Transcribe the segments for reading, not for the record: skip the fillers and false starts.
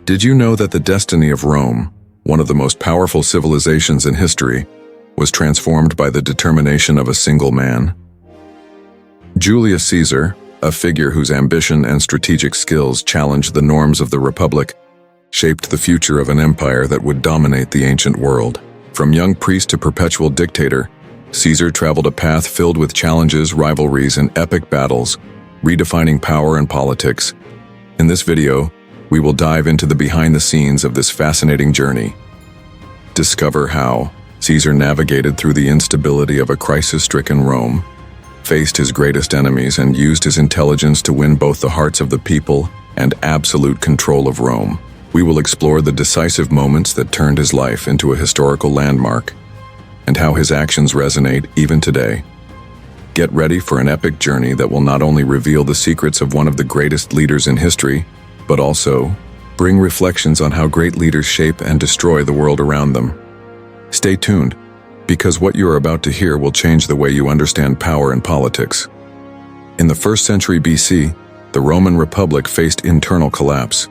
Did you know that the destiny of Rome, one of the most powerful civilizations in history, was transformed by the determination of a single man? Julius Caesar, a figure whose ambition and strategic skills challenged the norms of the Republic, shaped the future of an empire that would dominate the ancient world. From young priest to perpetual dictator, Caesar traveled a path filled with challenges, rivalries, and epic battles, redefining power and politics. In this video, we will dive into the behind the scenes of this fascinating journey. Discover how Caesar navigated through the instability of a crisis-stricken Rome, faced his greatest enemies, and used his intelligence to win both the hearts of the people and absolute control of Rome. We will explore the decisive moments that turned his life into a historical landmark, and how his actions resonate even today. Get ready for an epic journey that will not only reveal the secrets of one of the greatest leaders in history, but also bring reflections on how great leaders shape and destroy the world around them. Stay tuned, because what you are about to hear will change the way you understand power and politics. In the 1st century BC, the Roman Republic faced internal collapse,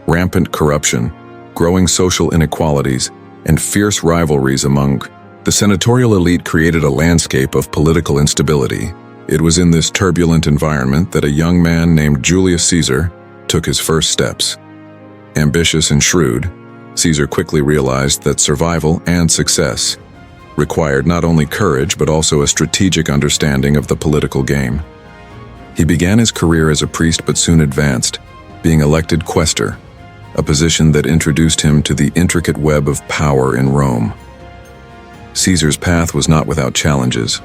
rampant corruption, growing social inequalities, and fierce rivalries among the senatorial elite created a landscape of political instability. It was in this turbulent environment that a young man named Julius Caesar took his first steps. Ambitious and shrewd, Caesar quickly realized that survival and success required not only courage but also a strategic understanding of the political game. He began his career as a priest but soon advanced, being elected quaestor, a position that introduced him to the intricate web of power in Rome. Caesar's path was not without challenges.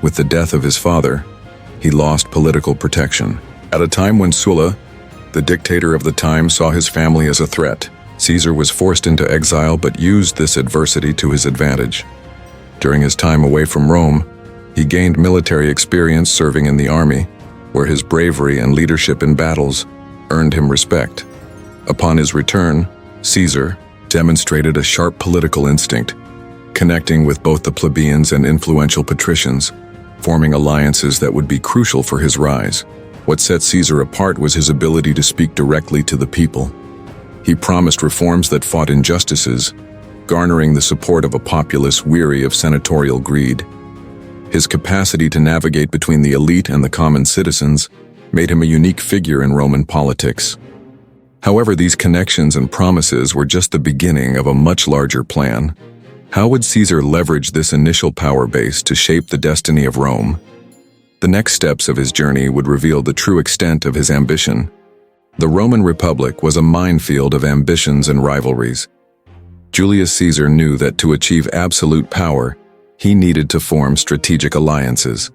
With the death of his father, he lost political protection. At a time when Sulla, the dictator of the time, saw his family as a threat, Caesar was forced into exile but used this adversity to his advantage. During his time away from Rome, he gained military experience serving in the army, where his bravery and leadership in battles earned him respect. Upon his return, Caesar demonstrated a sharp political instinct, connecting with both the plebeians and influential patricians, forming alliances that would be crucial for his rise. What set Caesar apart was his ability to speak directly to the people. He promised reforms that fought injustices, garnering the support of a populace weary of senatorial greed. His capacity to navigate between the elite and the common citizens made him a unique figure in Roman politics. However, these connections and promises were just the beginning of a much larger plan. How would Caesar leverage this initial power base to shape the destiny of Rome? The next steps of his journey would reveal the true extent of his ambition. The Roman Republic was a minefield of ambitions and rivalries. Julius Caesar knew that to achieve absolute power, he needed to form strategic alliances.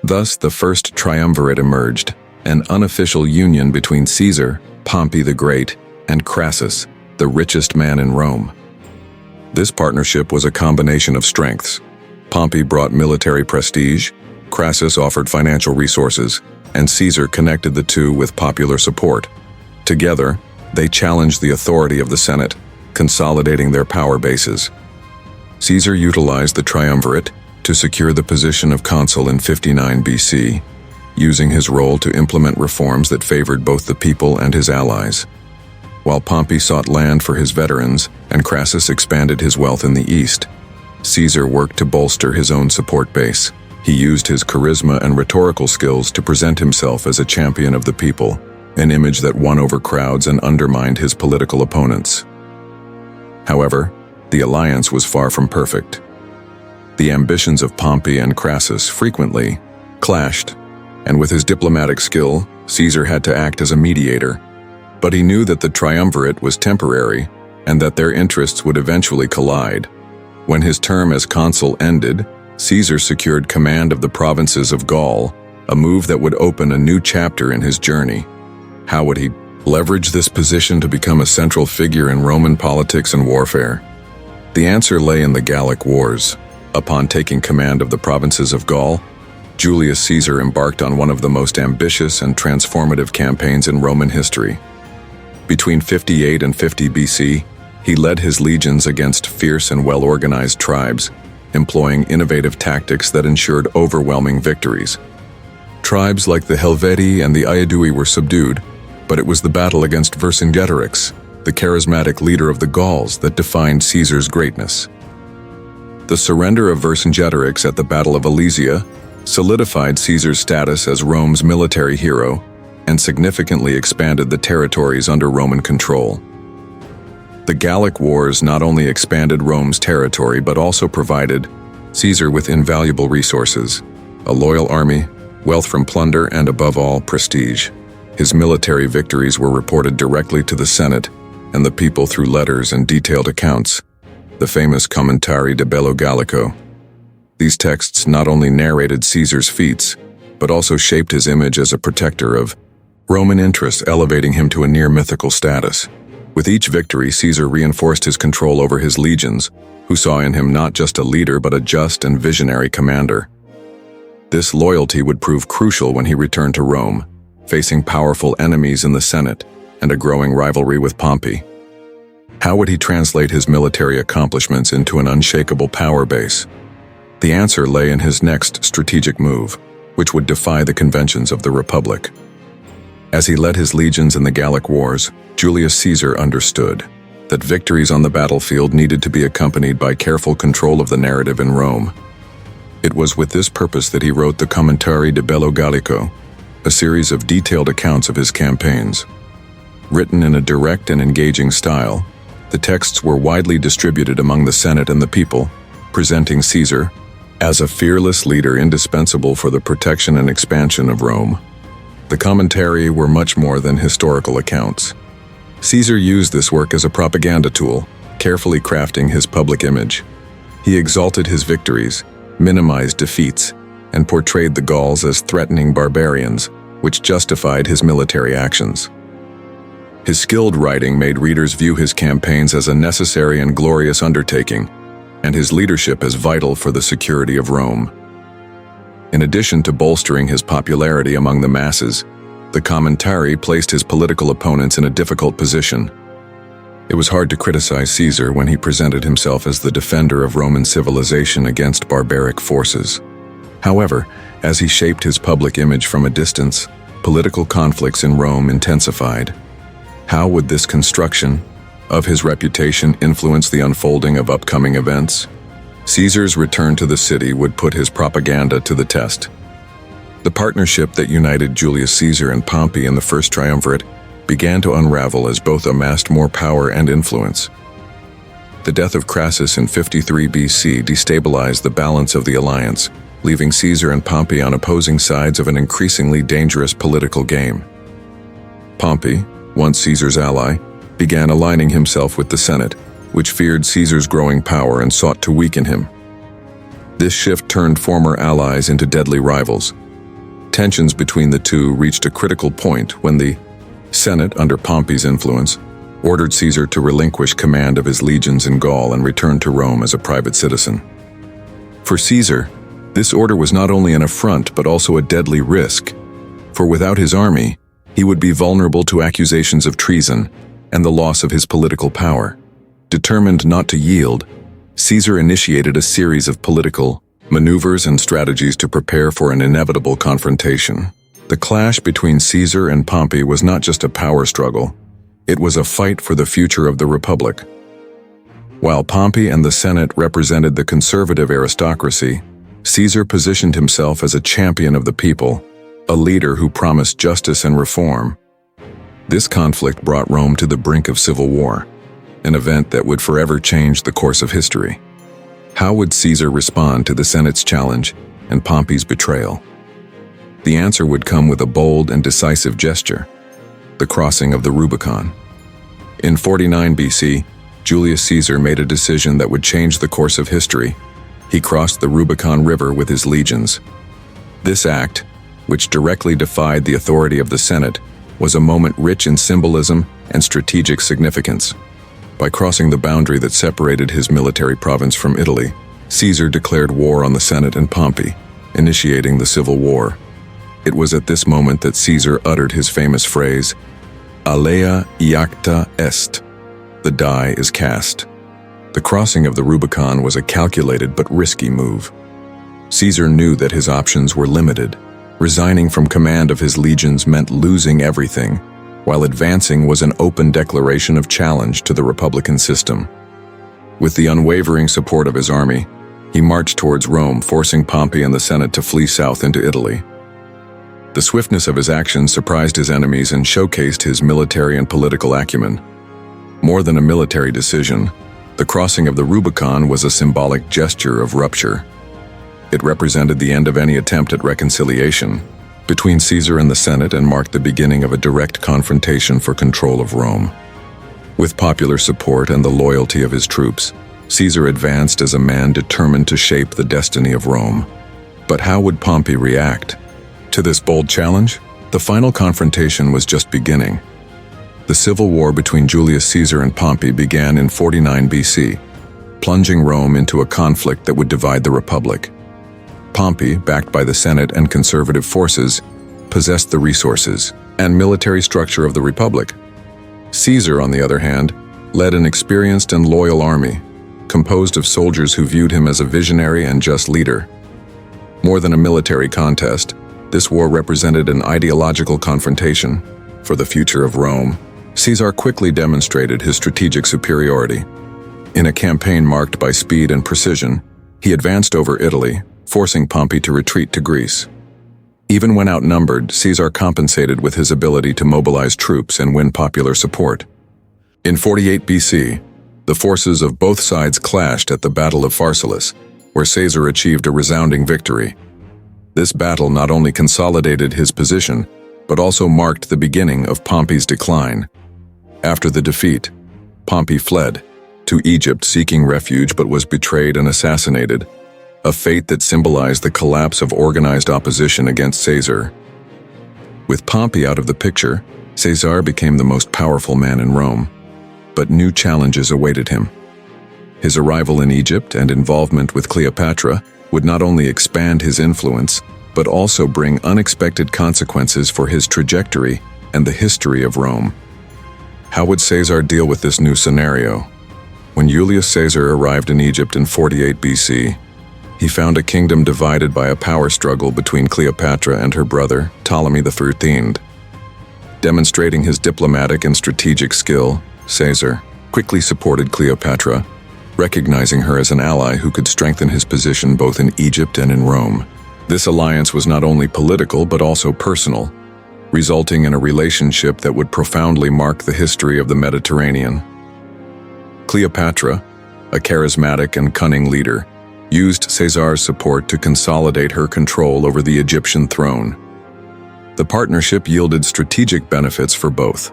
Thus, the first triumvirate emerged, an unofficial union between Caesar, Pompey the Great, and Crassus, the richest man in Rome. This partnership was a combination of strengths. Pompey brought military prestige, Crassus offered financial resources, and Caesar connected the two with popular support. Together, they challenged the authority of the Senate, consolidating their power bases. Caesar utilized the triumvirate to secure the position of consul in 59 BC, using his role to implement reforms that favored both the people and his allies. While Pompey sought land for his veterans and Crassus expanded his wealth in the east, Caesar worked to bolster his own support base. He used his charisma and rhetorical skills to present himself as a champion of the people, an image that won over crowds and undermined his political opponents. However, the alliance was far from perfect. The ambitions of Pompey and Crassus frequently clashed, and with his diplomatic skill, Caesar had to act as a mediator. But he knew that the triumvirate was temporary and that their interests would eventually collide. When his term as consul ended, Caesar secured command of the provinces of Gaul, a move that would open a new chapter in his journey. How would he leverage this position to become a central figure in Roman politics and warfare? The answer lay in the Gallic Wars. Upon taking command of the provinces of Gaul, Julius Caesar embarked on one of the most ambitious and transformative campaigns in Roman history. Between 58 and 50 BC, he led his legions against fierce and well-organized tribes, employing innovative tactics that ensured overwhelming victories. Tribes like the Helvetii and the Aedui were subdued, but it was the battle against Vercingetorix, the charismatic leader of the Gauls that defined Caesar's greatness. The surrender of Vercingetorix at the Battle of Alesia solidified Caesar's status as Rome's military hero and significantly expanded the territories under Roman control. The Gallic Wars not only expanded Rome's territory but also provided Caesar with invaluable resources, a loyal army, wealth from plunder, and above all, prestige. His military victories were reported directly to the Senate and the people through letters and detailed accounts, the famous Commentari de Bello Gallico. These texts not only narrated Caesar's feats, but also shaped his image as a protector of Roman interests, elevating him to a near-mythical status. With each victory, Caesar reinforced his control over his legions, who saw in him not just a leader but a just and visionary commander. This loyalty would prove crucial when he returned to Rome, facing powerful enemies in the Senate and a growing rivalry with Pompey. How would he translate his military accomplishments into an unshakable power base? The answer lay in his next strategic move, which would defy the conventions of the Republic. As he led his legions in the Gallic Wars, Julius Caesar understood that victories on the battlefield needed to be accompanied by careful control of the narrative in Rome. It was with this purpose that he wrote the Commentari de Bello Gallico, a series of detailed accounts of his campaigns. Written in a direct and engaging style, the texts were widely distributed among the Senate and the people, presenting Caesar as a fearless leader indispensable for the protection and expansion of Rome. The commentary were much more than historical accounts. Caesar used this work as a propaganda tool, carefully crafting his public image. He exalted his victories, minimized defeats, and portrayed the Gauls as threatening barbarians, which justified his military actions. His skilled writing made readers view his campaigns as a necessary and glorious undertaking, and his leadership as vital for the security of Rome. In addition to bolstering his popularity among the masses, the commentary placed his political opponents in a difficult position. It was hard to criticize Caesar when he presented himself as the defender of Roman civilization against barbaric forces. However, as he shaped his public image from a distance, political conflicts in Rome intensified. How would this construction of his reputation influence the unfolding of upcoming events? Caesar's return to the city would put his propaganda to the test. The partnership that united Julius Caesar and Pompey in the First Triumvirate began to unravel as both amassed more power and influence. The death of Crassus in 53 BC destabilized the balance of the alliance, leaving Caesar and Pompey on opposing sides of an increasingly dangerous political game. Pompey, once Caesar's ally, began aligning himself with the Senate, which feared Caesar's growing power and sought to weaken him. This shift turned former allies into deadly rivals. Tensions between the two reached a critical point when the Senate, under Pompey's influence, ordered Caesar to relinquish command of his legions in Gaul and return to Rome as a private citizen. For Caesar, this order was not only an affront but also a deadly risk, for without his army, he would be vulnerable to accusations of treason and the loss of his political power. Determined not to yield, Caesar initiated a series of political maneuvers and strategies to prepare for an inevitable confrontation. The clash between Caesar and Pompey was not just a power struggle, it was a fight for the future of the Republic. While Pompey and the Senate represented the conservative aristocracy, Caesar positioned himself as a champion of the people, a leader who promised justice and reform. This conflict brought Rome to the brink of civil war, an event that would forever change the course of history. How would Caesar respond to the Senate's challenge and Pompey's betrayal? The answer would come with a bold and decisive gesture: the crossing of the Rubicon. In 49 BC, Julius Caesar made a decision that would change the course of history. He crossed the Rubicon River with his legions. This act, which directly defied the authority of the Senate, was a moment rich in symbolism and strategic significance. By crossing the boundary that separated his military province from Italy, Caesar declared war on the Senate and Pompey, initiating the civil war. It was at this moment that Caesar uttered his famous phrase, "Alea iacta est," the die is cast. The crossing of the Rubicon was a calculated but risky move. Caesar knew that his options were limited. Resigning from command of his legions meant losing everything, while advancing was an open declaration of challenge to the republican system. With the unwavering support of his army, he marched towards Rome, forcing Pompey and the Senate to flee south into Italy. The swiftness of his actions surprised his enemies and showcased his military and political acumen. More than a military decision, the crossing of the Rubicon was a symbolic gesture of rupture. It represented the end of any attempt at reconciliation between Caesar and the Senate and marked the beginning of a direct confrontation for control of Rome. With popular support and the loyalty of his troops, Caesar advanced as a man determined to shape the destiny of Rome. But how would Pompey react to this bold challenge? The final confrontation was just beginning. The civil war between Julius Caesar and Pompey began in 49 BC, plunging Rome into a conflict that would divide the Republic. Pompey, backed by the Senate and conservative forces, possessed the resources and military structure of the Republic. Caesar, on the other hand, led an experienced and loyal army, composed of soldiers who viewed him as a visionary and just leader. More than a military contest, this war represented an ideological confrontation. For the future of Rome, Caesar quickly demonstrated his strategic superiority. In a campaign marked by speed and precision, he advanced over Italy, forcing Pompey to retreat to Greece. Even when outnumbered, Caesar compensated with his ability to mobilize troops and win popular support. In 48 BC, the forces of both sides clashed at the Battle of Pharsalus, where Caesar achieved a resounding victory. This battle not only consolidated his position, but also marked the beginning of Pompey's decline. After the defeat, Pompey fled to Egypt seeking refuge but was betrayed and assassinated, a fate that symbolized the collapse of organized opposition against Caesar. With Pompey out of the picture, Caesar became the most powerful man in Rome, but new challenges awaited him. His arrival in Egypt and involvement with Cleopatra would not only expand his influence, but also bring unexpected consequences for his trajectory and the history of Rome. How would Caesar deal with this new scenario? When Julius Caesar arrived in Egypt in 48 BC, he found a kingdom divided by a power struggle between Cleopatra and her brother, Ptolemy XIII. Demonstrating his diplomatic and strategic skill, Caesar quickly supported Cleopatra, recognizing her as an ally who could strengthen his position both in Egypt and in Rome. This alliance was not only political but also personal, resulting in a relationship that would profoundly mark the history of the Mediterranean. Cleopatra, a charismatic and cunning leader, used Caesar's support to consolidate her control over the Egyptian throne. The partnership yielded strategic benefits for both.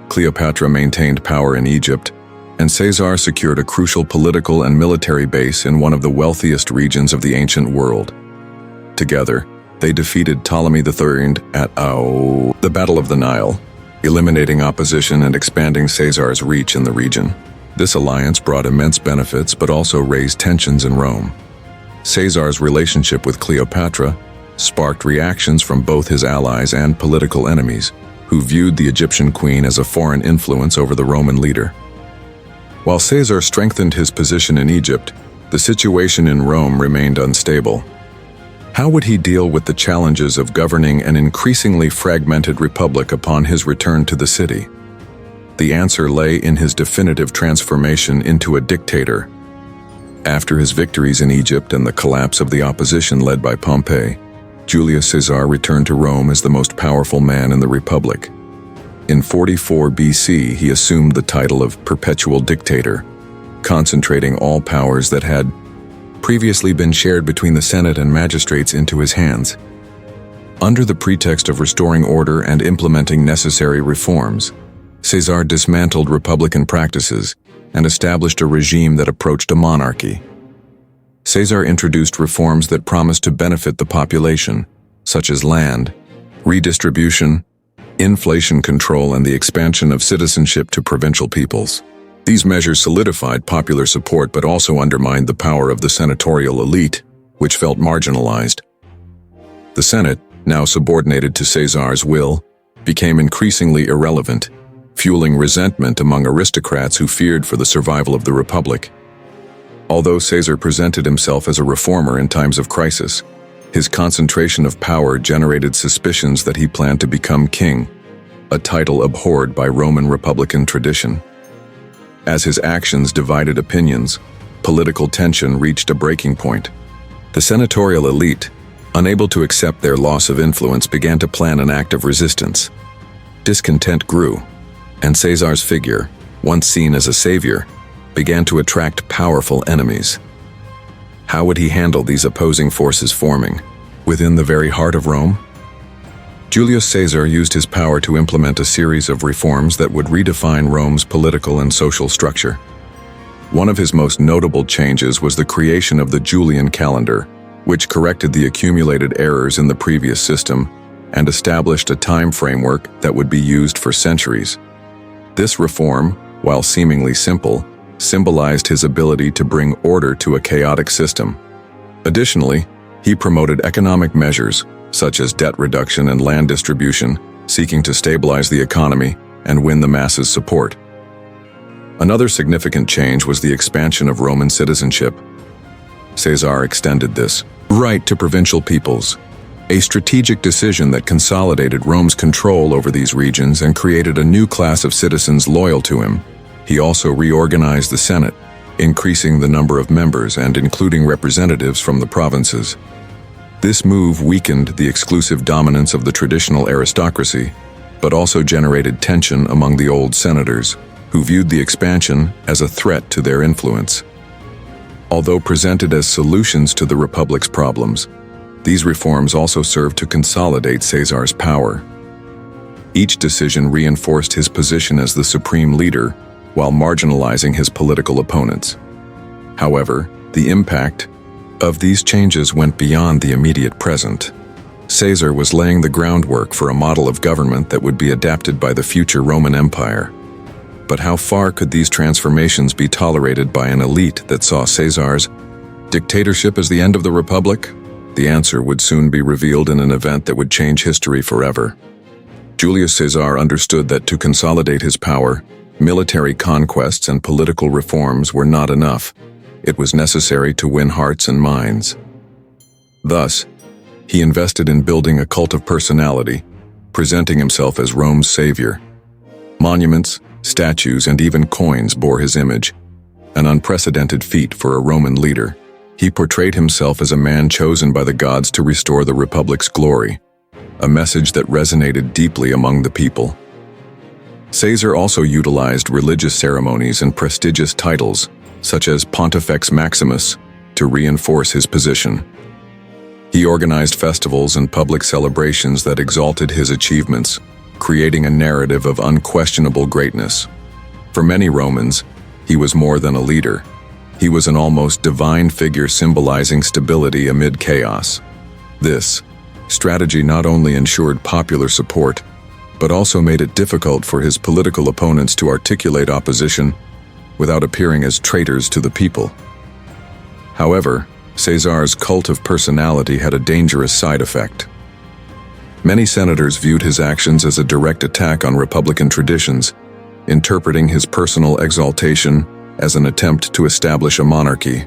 Cleopatra maintained power in Egypt, and Caesar secured a crucial political and military base in one of the wealthiest regions of the ancient world. Together, they defeated Ptolemy III at the Battle of the Nile, eliminating opposition and expanding Caesar's reach in the region. This alliance brought immense benefits but also raised tensions in Rome. Caesar's relationship with Cleopatra sparked reactions from both his allies and political enemies, who viewed the Egyptian queen as a foreign influence over the Roman leader. While Caesar strengthened his position in Egypt, the situation in Rome remained unstable. How would he deal with the challenges of governing an increasingly fragmented republic upon his return to the city? The answer lay in his definitive transformation into a dictator. After his victories in Egypt and the collapse of the opposition led by Pompey, Julius Caesar returned to Rome as the most powerful man in the Republic. In 44 BC, he assumed the title of perpetual dictator, concentrating all powers that had previously been shared between the Senate and magistrates into his hands. Under the pretext of restoring order and implementing necessary reforms, Caesar dismantled republican practices and established a regime that approached a monarchy. Caesar introduced reforms that promised to benefit the population, such as land, redistribution, inflation control, and the expansion of citizenship to provincial peoples. These measures solidified popular support but also undermined the power of the senatorial elite, which felt marginalized. The Senate, now subordinated to Caesar's will, became increasingly irrelevant, fueling resentment among aristocrats who feared for the survival of the Republic. Although Caesar presented himself as a reformer in times of crisis, his concentration of power generated suspicions that he planned to become king. a title abhorred by Roman Republican tradition. As his actions divided opinions, political tension reached a breaking point. The senatorial elite, unable to accept their loss of influence, began to plan an act of resistance. Discontent grew, and Caesar's figure, once seen as a savior, began to attract powerful enemies. How would he handle these opposing forces forming within the very heart of Rome? Julius Caesar used his power to implement a series of reforms that would redefine Rome's political and social structure. One of his most notable changes was the creation of the Julian calendar, which corrected the accumulated errors in the previous system and established a time framework that would be used for centuries. This reform, while seemingly simple, symbolized his ability to bring order to a chaotic system. Additionally, he promoted economic measures, such as debt reduction and land distribution, seeking to stabilize the economy and win the masses' support. Another significant change was the expansion of Roman citizenship. Caesar extended this right to provincial peoples, a strategic decision that consolidated Rome's control over these regions and created a new class of citizens loyal to him. He also reorganized the Senate, increasing the number of members and including representatives from the provinces. This move weakened the exclusive dominance of the traditional aristocracy, but also generated tension among the old senators, who viewed the expansion as a threat to their influence. Although presented as solutions to the Republic's problems, these reforms also served to consolidate Caesar's power. Each decision reinforced his position as the supreme leader while marginalizing his political opponents. However, the impact of these changes went beyond the immediate present. Caesar was laying the groundwork for a model of government that would be adapted by the future Roman Empire. But how far could these transformations be tolerated by an elite that saw Caesar's dictatorship as the end of the Republic? The answer would soon be revealed in an event that would change history forever. Julius Caesar understood that to consolidate his power, military conquests and political reforms were not enough. It was necessary to win hearts and minds. Thus, he invested in building a cult of personality, presenting himself as Rome's savior. Monuments, statues, and even coins bore his image, an unprecedented feat for a Roman leader. He portrayed himself as a man chosen by the gods to restore the Republic's glory, a message that resonated deeply among the people. Caesar also utilized religious ceremonies and prestigious titles, such as Pontifex Maximus, to reinforce his position. He organized festivals and public celebrations that exalted his achievements, creating a narrative of unquestionable greatness. For many Romans, he was more than a leader. He was an almost divine figure symbolizing stability amid chaos. This strategy not only ensured popular support, but also made it difficult for his political opponents to articulate opposition without appearing as traitors to the people. However, Caesar's cult of personality had a dangerous side effect. Many senators viewed his actions as a direct attack on Republican traditions, interpreting his personal exaltation as an attempt to establish a monarchy.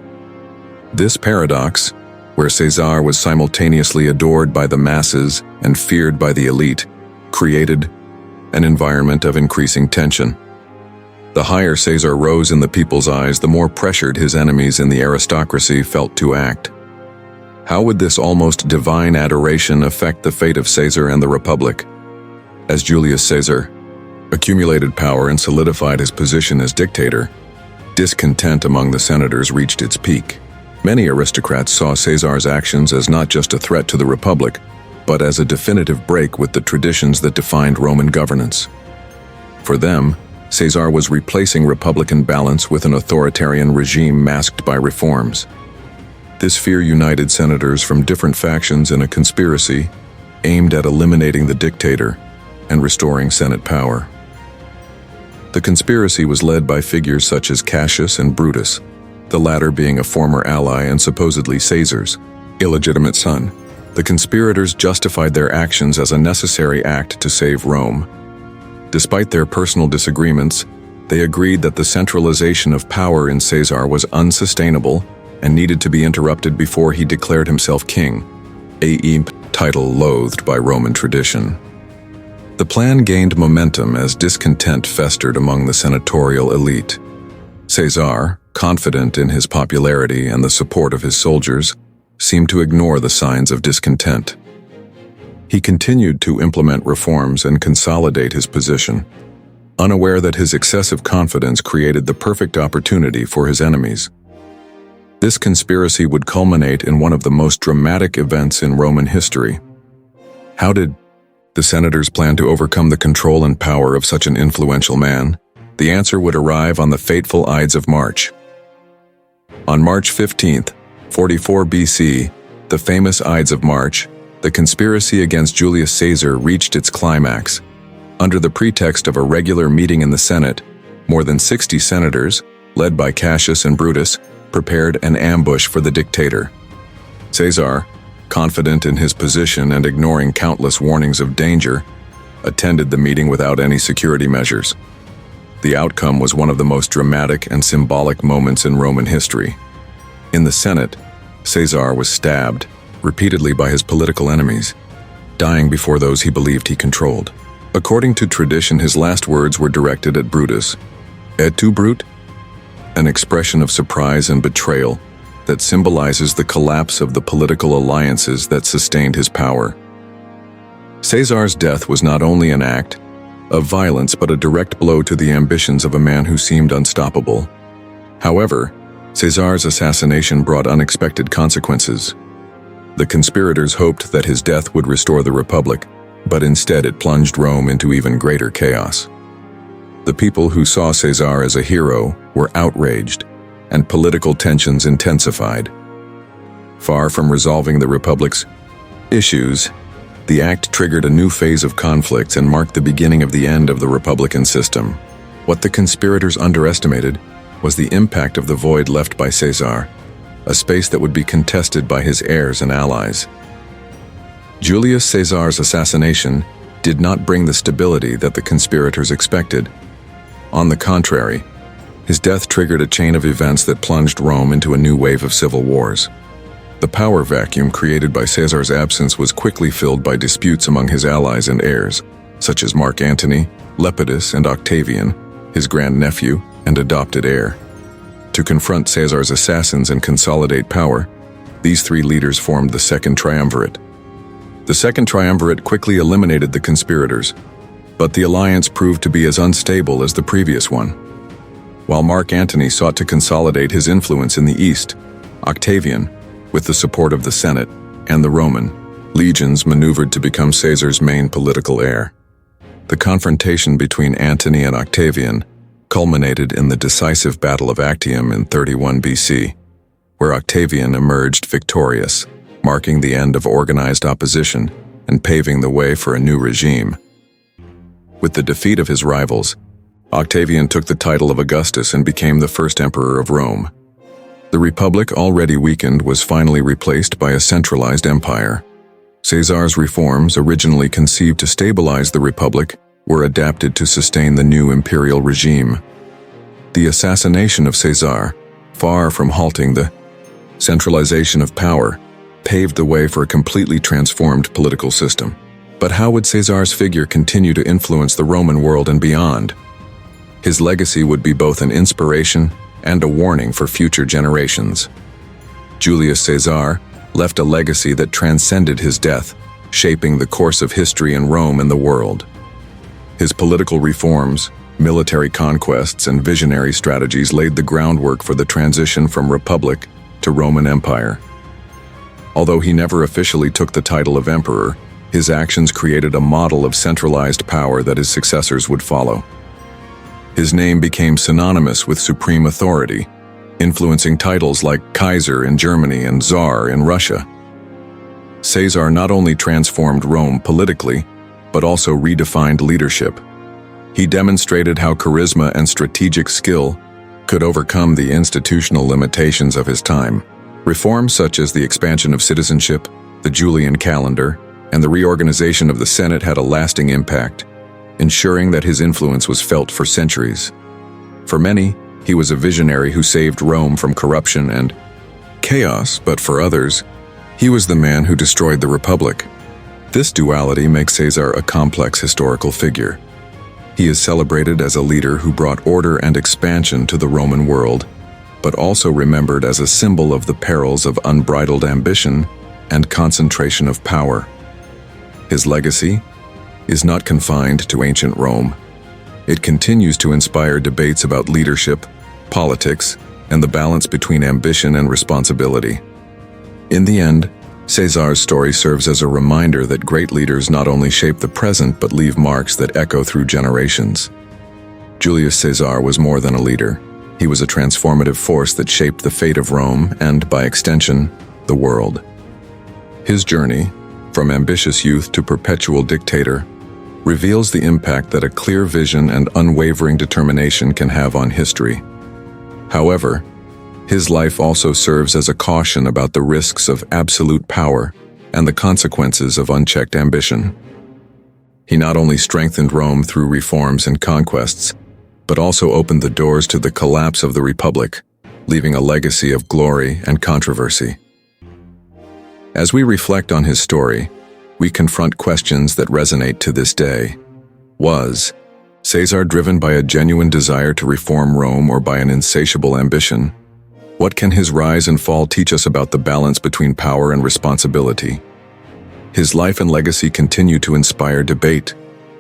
This paradox, where Caesar was simultaneously adored by the masses and feared by the elite, created an environment of increasing tension. The higher Caesar rose in the people's eyes, the more pressured his enemies in the aristocracy felt to act. How would this almost divine adoration affect the fate of Caesar and the Republic? As Julius Caesar accumulated power and solidified his position as dictator, discontent among the senators reached its peak. Many aristocrats saw Caesar's actions as not just a threat to the Republic, but as a definitive break with the traditions that defined Roman governance. For them, Caesar was replacing republican balance with an authoritarian regime masked by reforms. This fear united senators from different factions in a conspiracy aimed at eliminating the dictator and restoring Senate power. The conspiracy was led by figures such as Cassius and Brutus, the latter being a former ally and supposedly Caesar's illegitimate son. The conspirators justified their actions as a necessary act to save Rome. Despite their personal disagreements, they agreed that the centralization of power in Caesar was unsustainable and needed to be interrupted before he declared himself king, a title loathed by Roman tradition. The plan gained momentum as discontent festered among the senatorial elite. Caesar, confident in his popularity and the support of his soldiers, seemed to ignore the signs of discontent. He continued to implement reforms and consolidate his position, unaware that his excessive confidence created the perfect opportunity for his enemies. This conspiracy would culminate in one of the most dramatic events in Roman history. How did the senators plan to overcome the control and power of such an influential man? The answer would arrive on the fateful Ides of March. On March 15th, 44 BC, the famous Ides of March, the conspiracy against Julius Caesar reached its climax. Under the pretext of a regular meeting in the Senate, more than 60 senators, led by Cassius and Brutus, prepared an ambush for the dictator. Caesar, confident in his position and ignoring countless warnings of danger, attended the meeting without any security measures. The outcome was one of the most dramatic and symbolic moments in Roman history. In the Senate, Caesar was stabbed repeatedly by his political enemies, dying before those he believed he controlled. According to tradition, his last words were directed at Brutus. "Et tu, Brute?" An expression of surprise and betrayal that symbolizes the collapse of the political alliances that sustained his power. Caesar's death was not only an act of violence but a direct blow to the ambitions of a man who seemed unstoppable. However, Caesar's assassination brought unexpected consequences. The conspirators hoped that his death would restore the Republic, but instead it plunged Rome into even greater chaos. The people who saw Caesar as a hero were outraged, and political tensions intensified. Far from resolving the Republic's issues, the act triggered a new phase of conflicts and marked the beginning of the end of the Republican system. What the conspirators underestimated was the impact of the void left by Caesar, a space that would be contested by his heirs and allies. Julius Caesar's assassination did not bring the stability that the conspirators expected. On the contrary, his death triggered a chain of events that plunged Rome into a new wave of civil wars. The power vacuum created by Caesar's absence was quickly filled by disputes among his allies and heirs, such as Mark Antony, Lepidus, and Octavian, his grandnephew and adopted heir. To confront Caesar's assassins and consolidate power, these three leaders formed the Second Triumvirate. The Second Triumvirate quickly eliminated the conspirators, but the alliance proved to be as unstable as the previous one. While Mark Antony sought to consolidate his influence in the East, Octavian, with the support of the Senate and the Roman legions, maneuvered to become Caesar's main political heir. The confrontation between Antony and Octavian culminated in the decisive Battle of Actium in 31 BC, where Octavian emerged victorious, marking the end of organized opposition and paving the way for a new regime. With the defeat of his rivals, Octavian took the title of Augustus and became the first emperor of Rome. The Republic, already weakened, was finally replaced by a centralized empire. Caesar's reforms, originally conceived to stabilize the Republic, were adapted to sustain the new imperial regime. The assassination of Caesar, far from halting the centralization of power, paved the way for a completely transformed political system. But how would Caesar's figure continue to influence the Roman world and beyond? His legacy would be both an inspiration and a warning for future generations. Julius Caesar left a legacy that transcended his death, shaping the course of history in Rome and the world. His political reforms, military conquests, and visionary strategies laid the groundwork for the transition from Republic to Roman Empire. Although he never officially took the title of emperor, his actions created a model of centralized power that his successors would follow. His name became synonymous with supreme authority, influencing titles like Kaiser in Germany and Tsar in Russia. Caesar not only transformed Rome politically, but also redefined leadership. He demonstrated how charisma and strategic skill could overcome the institutional limitations of his time. Reforms such as the expansion of citizenship, the Julian calendar, and the reorganization of the Senate had a lasting impact, ensuring that his influence was felt for centuries. For many, he was a visionary who saved Rome from corruption and chaos, but for others, he was the man who destroyed the Republic. This duality makes Caesar a complex historical figure. He is celebrated as a leader who brought order and expansion to the Roman world, but also remembered as a symbol of the perils of unbridled ambition and concentration of power. His legacy is not confined to ancient Rome. It continues to inspire debates about leadership, politics, and the balance between ambition and responsibility. In the end, Caesar's story serves as a reminder that great leaders not only shape the present but leave marks that echo through generations. Julius Caesar was more than a leader. He was a transformative force that shaped the fate of Rome and, by extension, the world. His journey, from ambitious youth to perpetual dictator, reveals the impact that a clear vision and unwavering determination can have on history. However, his life also serves as a caution about the risks of absolute power and the consequences of unchecked ambition. He not only strengthened Rome through reforms and conquests, but also opened the doors to the collapse of the Republic, leaving a legacy of glory and controversy. As we reflect on his story, we confront questions that resonate to this day. Was Caesar driven by a genuine desire to reform Rome or by an insatiable ambition? What can his rise and fall teach us about the balance between power and responsibility? His life and legacy continue to inspire debate,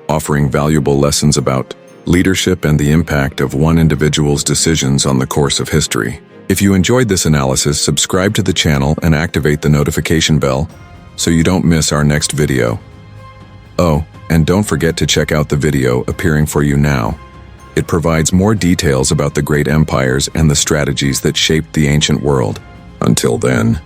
offering valuable lessons about leadership and the impact of one individual's decisions on the course of history. If you enjoyed this analysis, subscribe to the channel and activate the notification bell so you don't miss our next video. Oh, and don't forget to check out the video appearing for you now. It provides more details about the great empires and the strategies that shaped the ancient world. Until then.